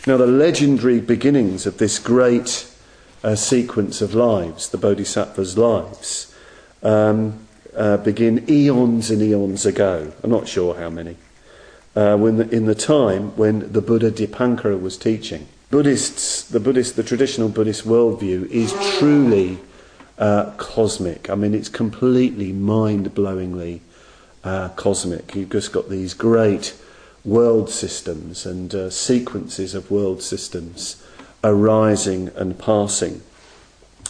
Now, the legendary beginnings of this great sequence of lives, the Bodhisattva's lives, begin eons and eons ago. I'm not sure how many. In the time when the Buddha Dipankara was teaching. The traditional Buddhist worldview is truly cosmic. I mean, it's completely mind-blowingly cosmic. You've just got these great world systems and sequences of world systems arising and passing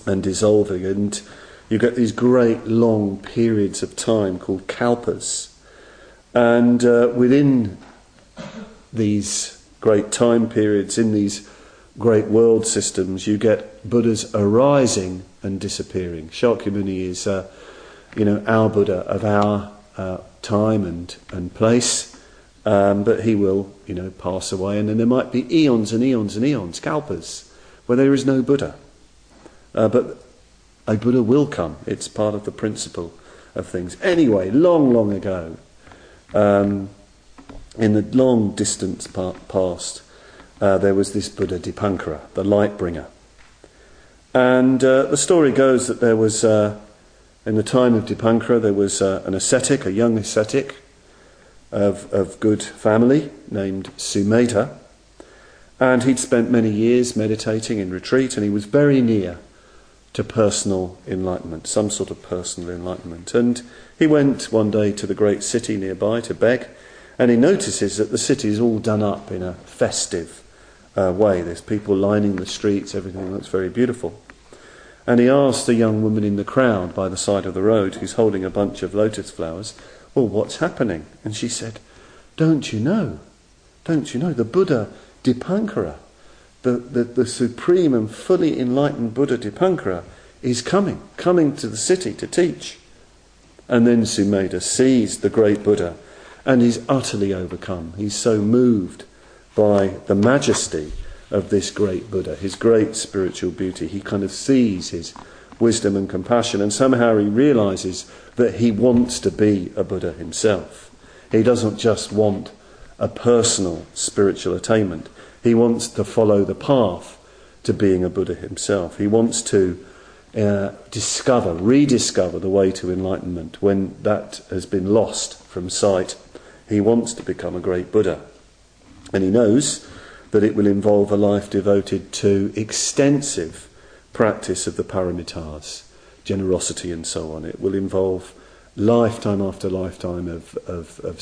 and dissolving, and you get these great long periods of time called kalpas, and within these great time periods, in these great world systems, you get Buddhas arising and disappearing. Shakyamuni is our Buddha of our time and place, but he will pass away, and then there might be eons and eons and eons, kalpas, where there is no Buddha. But a Buddha will come. It's part of the principle of things. Anyway, long ago, in the long distant past, there was this Buddha Dipankara, the light bringer. And the story goes that there was, in the time of Dipankara, there was an ascetic, a young ascetic of good family named Sumeda. And he'd spent many years meditating in retreat, and he was very near to personal enlightenment, some sort of personal enlightenment. And he went one day to the great city nearby to beg, and he notices that the city is all done up in a festive way. There's people lining the streets, everything looks very beautiful. And he asked a young woman in the crowd by the side of the road, who's holding a bunch of lotus flowers, well, what's happening? And she said, don't you know, the Buddha Dipankara, the supreme and fully enlightened Buddha Dipankara is coming to the city to teach. And then Sumeda sees the great Buddha and he's utterly overcome. He's so moved by the majesty of this great Buddha, his great spiritual beauty. He kind of sees his wisdom and compassion, and somehow he realizes that he wants to be a Buddha himself. He doesn't just want a personal spiritual attainment. He wants to follow the path to being a Buddha himself. He wants to rediscover the way to enlightenment when that has been lost from sight. He wants to become a great Buddha. And he knows that it will involve a life devoted to extensive practice of the paramitas, generosity and so on. It will involve lifetime after lifetime of self